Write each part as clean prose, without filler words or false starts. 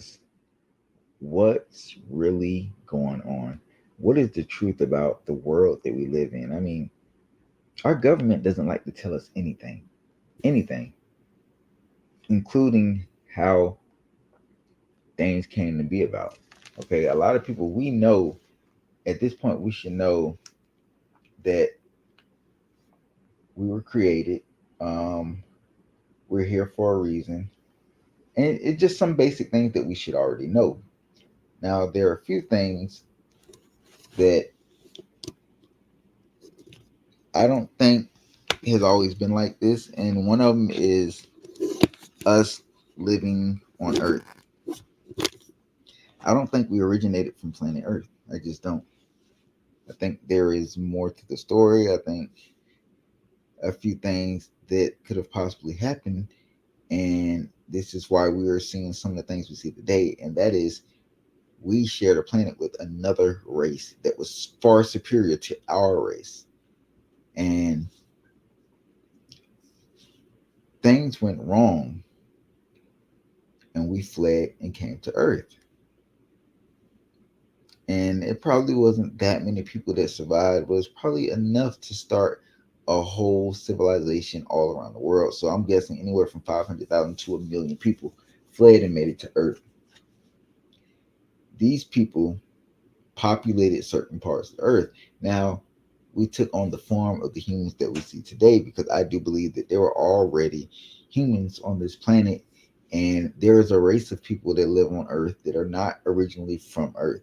guys what's really going on. What is the truth about the world that we live in? I mean, our government doesn't like to tell us anything, including how things came to be about. Okay, a lot of people we know at this point, we should know that we were created. Um, we're here for a reason. And it's just some basic things that we should already know. Now, there are a few things that I don't think has always been like this, and one of them is us living on Earth. I don't think we originated from planet Earth. I just don't. I think there is more to the story. I think a few things that could have possibly happened, and this is why we are seeing some of the things we see today, and that is we shared a planet with another race that was far superior to our race, and things went wrong, and we fled and came to Earth. And it probably wasn't that many people that survived, but it was probably enough to start a whole civilization all around the world. So I'm guessing anywhere from 500,000 to a million people fled and made it to Earth. These people populated certain parts of the Earth. Now, we took on the form of the humans that we see today because I do believe that there were already humans on this planet, and there is a race of people that live on Earth that are not originally from Earth.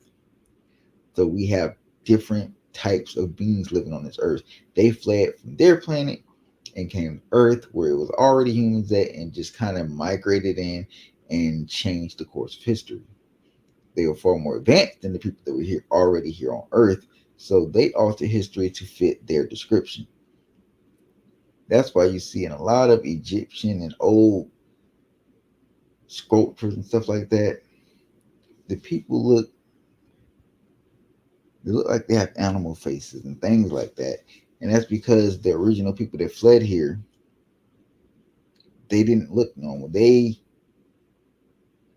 So we have different types of beings living on this earth. They fled from their planet and came to Earth where it was already humans at and just kind of migrated in and changed the course of history. They were far more advanced than the people that were here already here on Earth. So they altered history to fit their description. That's why you see in a lot of Egyptian and old sculptures and stuff like that, the people look like they have animal faces and things like that. And that's because the original people that fled here, they didn't look normal. They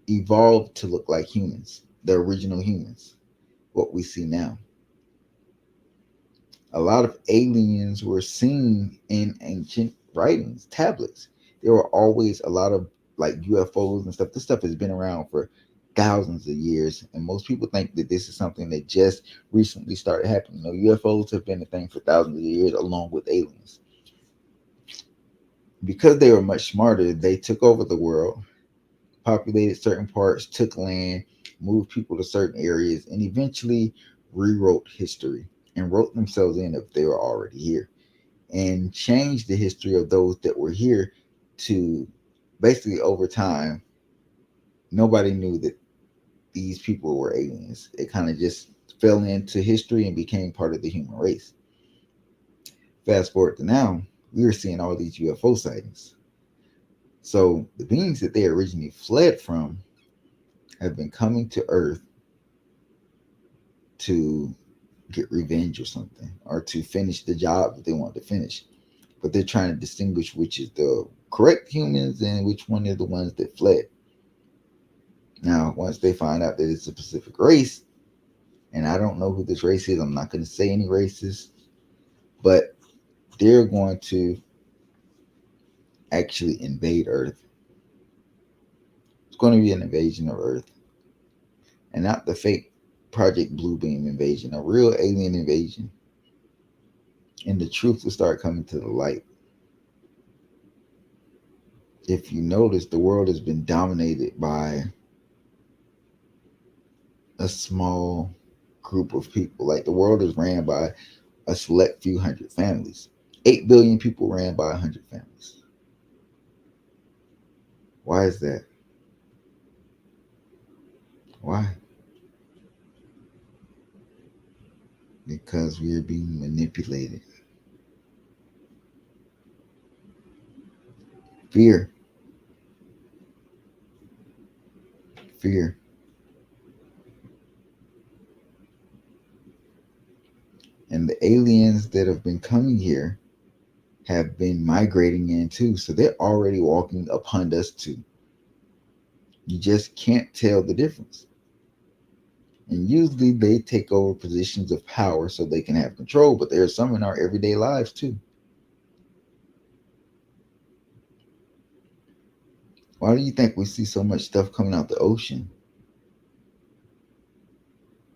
evolved to look like humans, the original humans, what we see now. A lot of aliens were seen in ancient writings, tablets. There were always a lot of like UFOs and stuff. This stuff has been around for thousands of years, and most people think that this is something that just recently started happening. No, UFOs have been a thing for thousands of years, along with aliens. Because they were much smarter, they took over the world, populated certain parts, took land, moved people to certain areas, and eventually rewrote history and wrote themselves in if they were already here and changed the history of those that were here to basically over time, nobody knew that these people were aliens. It kind of just fell into history and became part of the human race. Fast forward to now, we are seeing all these UFO sightings. So the beings that they originally fled from have been coming to Earth to get revenge or something, or to finish the job that they want to finish. But they're trying to distinguish which is the correct humans and which one are the ones that fled. Now, once they find out that it's a specific race, and I don't know who this race is, I'm not going to say any races, but they're going to actually invade Earth. It's going to be an invasion of Earth, and not the fake Project Bluebeam invasion, a real alien invasion. And the truth will start coming to the light. If you notice, the world has been dominated by a small group of people. Like the world is ran by a select few hundred families. 8 billion people ran by 100 families. Why is that? Why? Because we are being manipulated. Fear, fear. And the aliens that have been coming here have been migrating in too. So they're already walking upon us too. You just can't tell the difference. And usually they take over positions of power so they can have control, but there are some in our everyday lives too. Why do you think we see so much stuff coming out the ocean?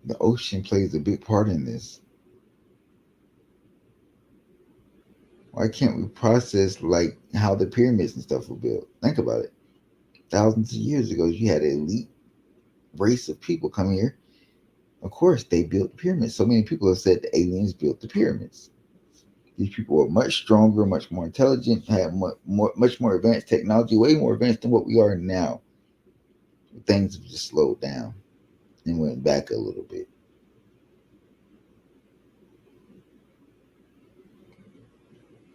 The ocean plays a big part in this. Why can't we process like how the pyramids and stuff were built? Think about it. Thousands of years ago, you had an elite race of people come here. Of course, they built the pyramids. So many people have said the aliens built the pyramids. These people were much stronger, much more intelligent, had much more advanced technology, way more advanced than what we are now. Things have just slowed down and went back a little bit.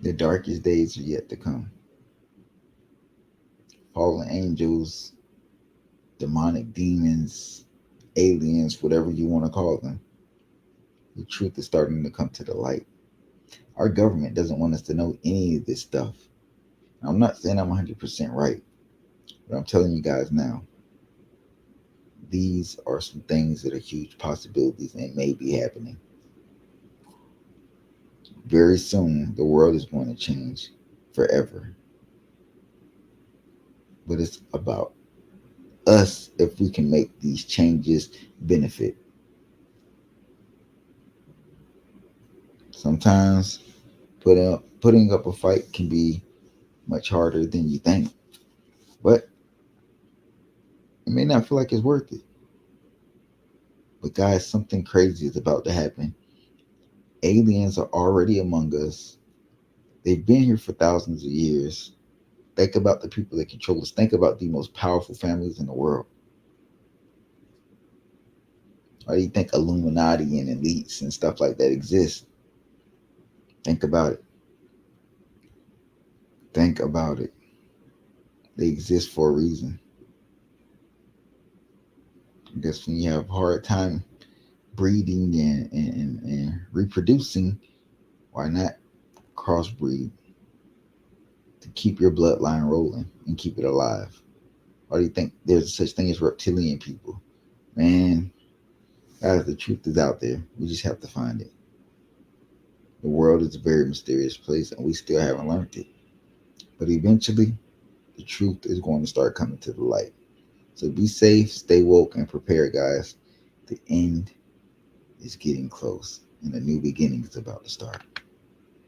The darkest days are yet to come. Fallen angels, demonic demons, aliens, whatever you want to call them. The truth is starting to come to the light. Our government doesn't want us to know any of this stuff. I'm not saying I'm 100% right, but I'm telling you guys now, these are some things that are huge possibilities and may be happening. Very soon, the world is going to change forever. But it's about us if we can make these changes benefit. Sometimes putting up a fight can be much harder than you think, but it may not feel like it's worth it. But guys, something crazy is about to happen. Aliens are already among us. They've been here for thousands of years. Think about the people that control us. Think about the most powerful families in the world. Why do you think Illuminati and elites and stuff like that exist? Think about it. Think about it. They exist for a reason. I guess when you have a hard time breeding and reproducing, why not crossbreed to keep your bloodline rolling and keep it alive? Why do you think there's such thing as reptilian people? Man, guys, the truth is out there. We just have to find it. The world is a very mysterious place and we still haven't learned it. But eventually, the truth is going to start coming to the light. So be safe, stay woke, and prepare, guys. The end is getting close and a new beginning is about to start.